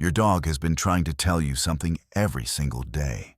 Your dog has been trying to tell you something every single day.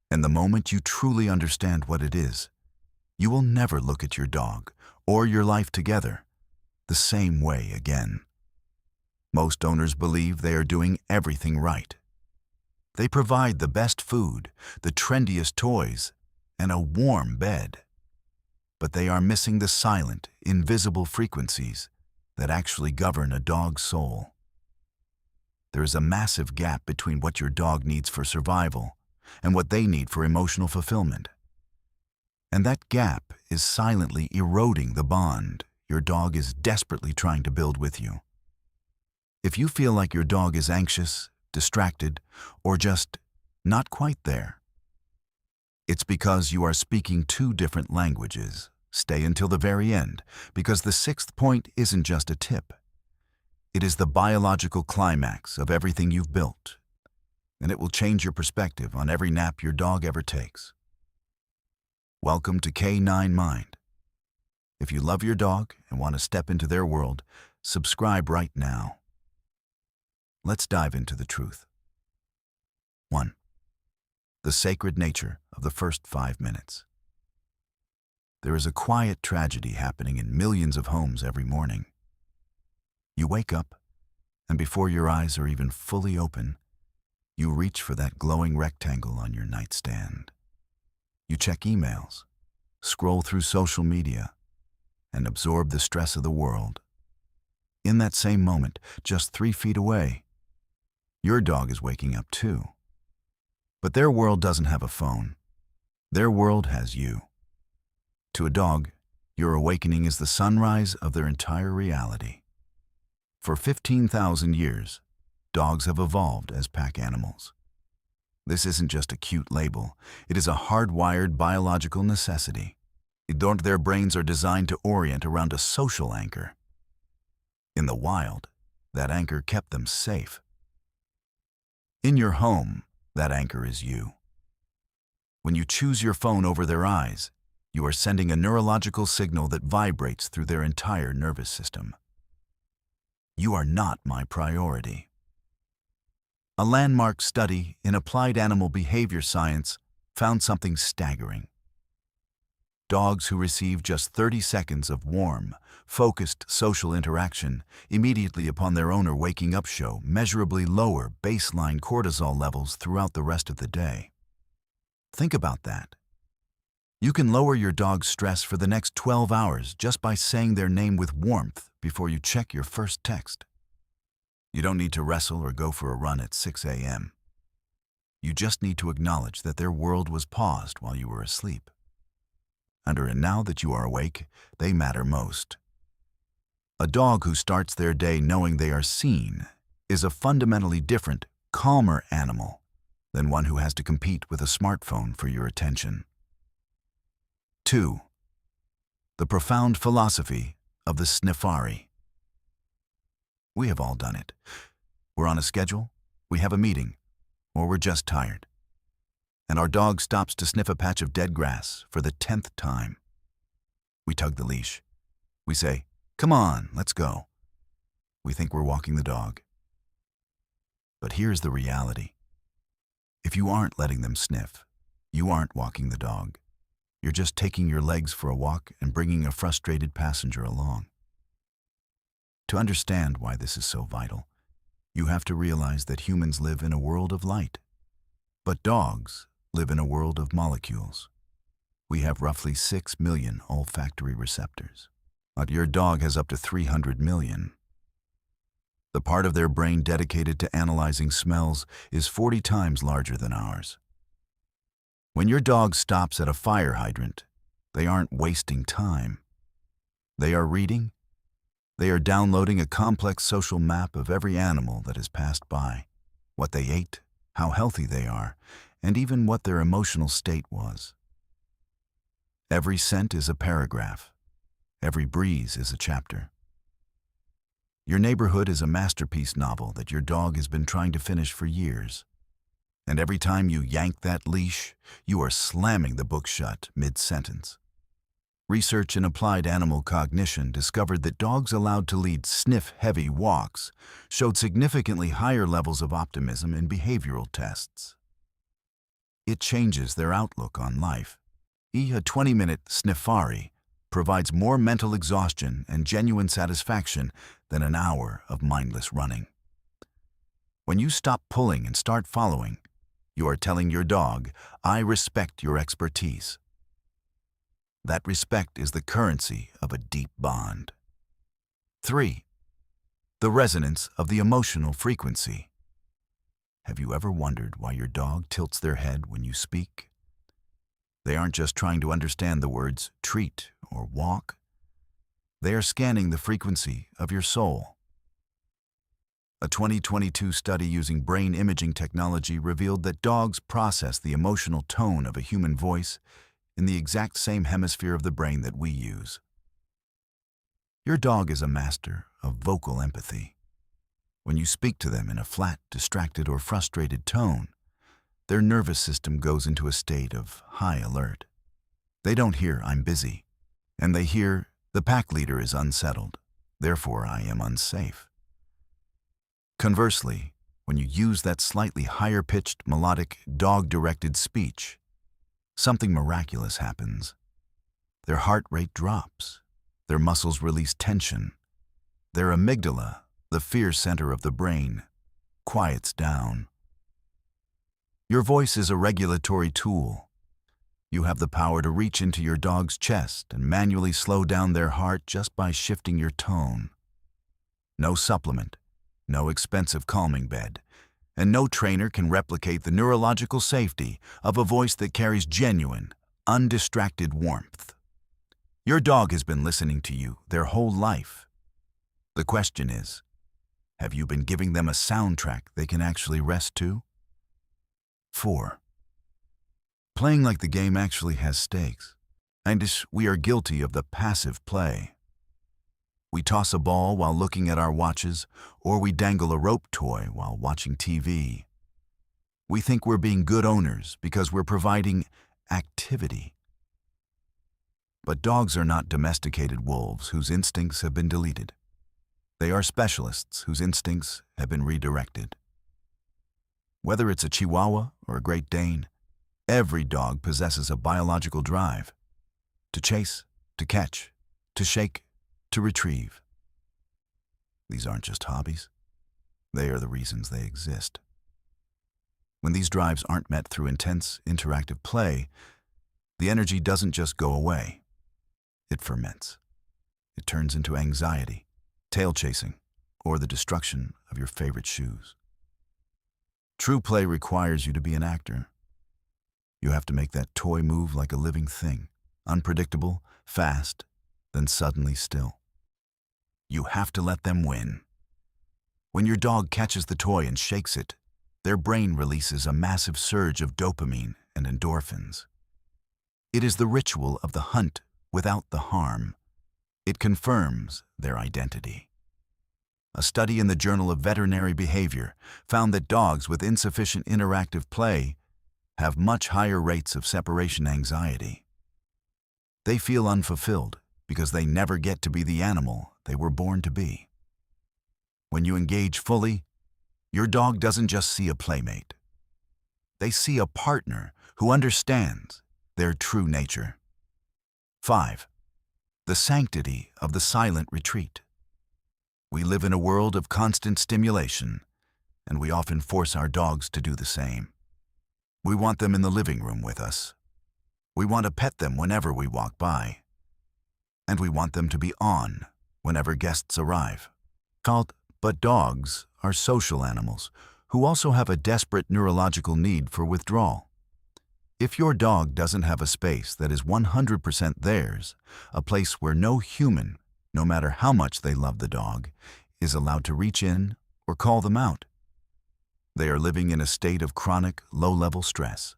And the moment you truly understand what it is, you will never look at your dog or your life together the same way again. Most owners believe they are doing everything right. They provide the best food, the trendiest toys, and a warm bed. But they are missing the silent, invisible frequencies that actually govern a dog's soul. There is a massive gap between what your dog needs for survival and what they need for emotional fulfillment. And that gap is silently eroding the bond your dog is desperately trying to build with you. If you feel like your dog is anxious, distracted, or just not quite there, it's because you are speaking two different languages. Stay until the very end, because the sixth point isn't just a tip. It is the biological climax of everything you've built, and it will change your perspective on every nap your dog ever takes. Welcome to K9 Mind. If you love your dog and want to step into their world, subscribe right now. Let's dive into the truth. 1. The sacred nature of the first 5 minutes. There is a quiet tragedy happening in millions of homes every morning. You wake up, and before your eyes are even fully open, you reach for that glowing rectangle on your nightstand. You check emails, scroll through social media, and absorb the stress of the world. In that same moment, just 3 feet away, your dog is waking up too. But their world doesn't have a phone. Their world has you. To a dog, your awakening is the sunrise of their entire reality. For 15,000 years, dogs have evolved as pack animals. This isn't just a cute label. It is a hardwired biological necessity. Their brains are designed to orient around a social anchor. In the wild, that anchor kept them safe. In your home, that anchor is you. When you choose your phone over their eyes, you are sending a neurological signal that vibrates through their entire nervous system. You are not my priority. A landmark study in applied animal behavior science found something staggering. Dogs who receive just 30 seconds of warm, focused social interaction immediately upon their owner waking up show measurably lower baseline cortisol levels throughout the rest of the day. Think about that. You can lower your dog's stress for the next 12 hours just by saying their name with warmth before you check your first text. You don't need to wrestle or go for a run at 6 a.m. You just need to acknowledge that their world was paused while you were asleep. And now that you are awake, they matter most. A dog who starts their day knowing they are seen is a fundamentally different, calmer animal than one who has to compete with a smartphone for your attention. 2. The profound philosophy of the sniffari. We have all done it. We're on a schedule, we have a meeting, or we're just tired. And our dog stops to sniff a patch of dead grass for the 10th time. We tug the leash. We say, "Come on, let's go." We think we're walking the dog. But here's the reality. If you aren't letting them sniff, you aren't walking the dog. You're just taking your legs for a walk and bringing a frustrated passenger along. To understand why this is so vital, you have to realize that humans live in a world of light, but dogs live in a world of molecules. We have roughly 6 million olfactory receptors, but your dog has up to 300 million. The part of their brain dedicated to analyzing smells is 40 times larger than ours. When your dog stops at a fire hydrant, they aren't wasting time. They are reading. They are downloading a complex social map of every animal that has passed by, what they ate, how healthy they are, and even what their emotional state was. Every scent is a paragraph. Every breeze is a chapter. Your neighborhood is a masterpiece novel that your dog has been trying to finish for years. And every time you yank that leash, you are slamming the book shut mid-sentence. Research in applied animal cognition discovered that dogs allowed to lead sniff-heavy walks showed significantly higher levels of optimism in behavioral tests. It changes their outlook on life. A 20-minute sniffari provides more mental exhaustion and genuine satisfaction than an hour of mindless running. When you stop pulling and start following, you are telling your dog, "I respect your expertise." That respect is the currency of a deep bond. 3. The resonance of the emotional frequency. Have you ever wondered why your dog tilts their head when you speak? They aren't just trying to understand the words treat or walk. They are scanning the frequency of your soul. A 2022 study using brain imaging technology revealed that dogs process the emotional tone of a human voice in the exact same hemisphere of the brain that we use. Your dog is a master of vocal empathy. When you speak to them in a flat, distracted, or frustrated tone, their nervous system goes into a state of high alert. They don't hear "I'm busy," and they hear "the pack leader is unsettled, therefore I am unsafe." Conversely, when you use that slightly higher-pitched, melodic, dog-directed speech, something miraculous happens. Their heart rate drops, their muscles release tension, their amygdala, the fear center of the brain, quiets down. Your voice is a regulatory tool. You have the power to reach into your dog's chest and manually slow down their heart just by shifting your tone. No supplement, no expensive calming bed, and no trainer can replicate the neurological safety of a voice that carries genuine, undistracted warmth. Your dog has been listening to you their whole life. The question is, have you been giving them a soundtrack they can actually rest to? 4. Playing like the game actually has stakes, and we are guilty of the passive play. We toss a ball while looking at our watches, or we dangle a rope toy while watching TV. We think we're being good owners because we're providing activity. But dogs are not domesticated wolves whose instincts have been deleted. They are specialists whose instincts have been redirected. Whether it's a Chihuahua or a Great Dane, every dog possesses a biological drive to chase, to catch, to shake, to retrieve. These aren't just hobbies. They are the reasons they exist. When these drives aren't met through intense, interactive play, the energy doesn't just go away. It ferments. It turns into anxiety, tail chasing, or the destruction of your favorite shoes. True play requires you to be an actor. You have to make that toy move like a living thing, unpredictable, fast, then suddenly still. You have to let them win. When your dog catches the toy and shakes it, their brain releases a massive surge of dopamine and endorphins. It is the ritual of the hunt without the harm. It confirms their identity. A study in the Journal of Veterinary Behavior found that dogs with insufficient interactive play have much higher rates of separation anxiety. They feel unfulfilled because they never get to be the animal they were born to be. When you engage fully, your dog doesn't just see a playmate. They see a partner who understands their true nature. 5. The sanctity of the silent retreat. We live in a world of constant stimulation, and we often force our dogs to do the same. We want them in the living room with us. We want to pet them whenever we walk by. And we want them to be on whenever guests arrive. But dogs are social animals who also have a desperate neurological need for withdrawal. If your dog doesn't have a space that is 100% theirs, a place where no human, no matter how much they love the dog, is allowed to reach in or call them out, they are living in a state of chronic, low-level stress.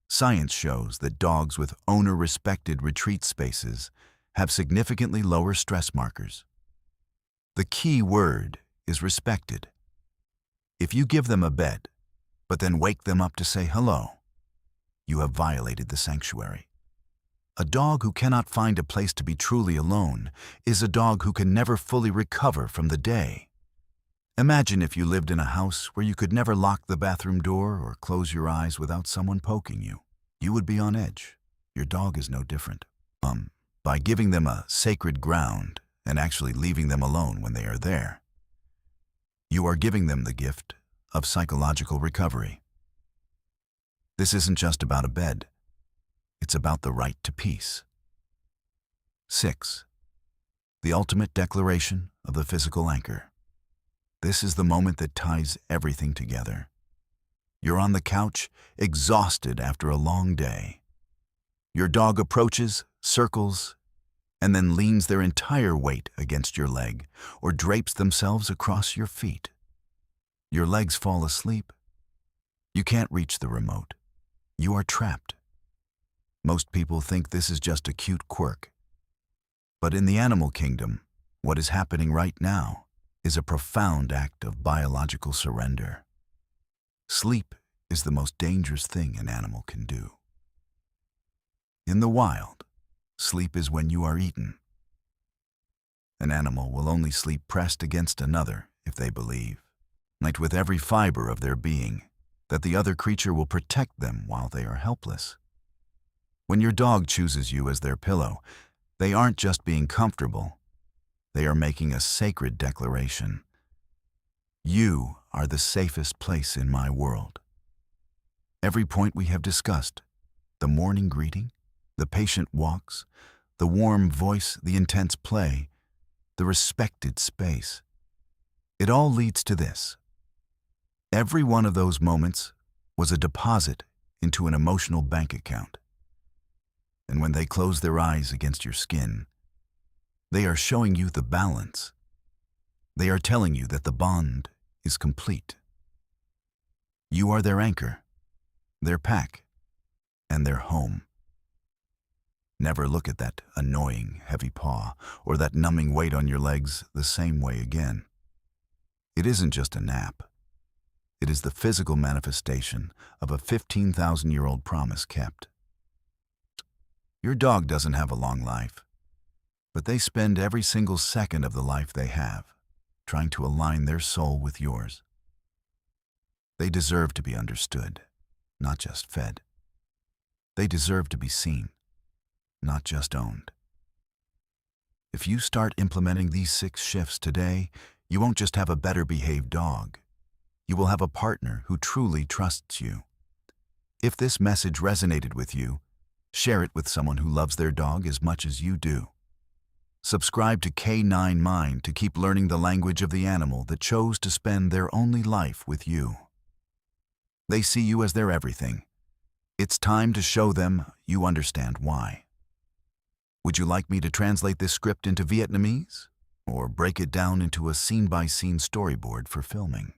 Science shows that dogs with owner-respected retreat spaces have significantly lower stress markers. The key word is respected. If you give them a bed, but then wake them up to say hello, you have violated the sanctuary. A dog who cannot find a place to be truly alone is a dog who can never fully recover from the day. Imagine if you lived in a house where you could never lock the bathroom door or close your eyes without someone poking you. You would be on edge. Your dog is no different. By giving them a sacred ground and actually leaving them alone when they are there, you are giving them the gift of psychological recovery. This isn't just about a bed. It's about the right to peace. 6. The ultimate declaration of the physical anchor. This is the moment that ties everything together. You're on the couch, exhausted after a long day. Your dog approaches, circles, and then leans their entire weight against your leg or drapes themselves across your feet. Your legs fall asleep. You can't reach the remote. You are trapped. Most people think this is just a cute quirk. But in the animal kingdom, what is happening right now is a profound act of biological surrender. Sleep is the most dangerous thing an animal can do. In the wild, sleep is when you are eaten. An animal will only sleep pressed against another if they believe, like with every fiber of their being, that the other creature will protect them while they are helpless. When your dog chooses you as their pillow, they aren't just being comfortable. They are making a sacred declaration. You are the safest place in my world. Every point we have discussed, the morning greeting, the patient walks, the warm voice, the intense play, the respected space, it all leads to this. Every one of those moments was a deposit into an emotional bank account. And when they close their eyes against your skin, they are showing you the balance. They are telling you that the bond is complete. You are their anchor, their pack, and their home. Never look at that annoying, heavy paw or that numbing weight on your legs the same way again. It isn't just a nap. It is the physical manifestation of a 15,000-year-old promise kept. Your dog doesn't have a long life, but they spend every single second of the life they have trying to align their soul with yours. They deserve to be understood, not just fed. They deserve to be seen, not just owned. If you start implementing these 6 shifts today, you won't just have a better behaved dog. You will have a partner who truly trusts you. If this message resonated with you, share it with someone who loves their dog as much as you do. Subscribe to K9 Mind to keep learning the language of the animal that chose to spend their only life with you. They see you as their everything. It's time to show them you understand why. Would you like me to translate this script into Vietnamese? Or break it down into a scene-by-scene storyboard for filming?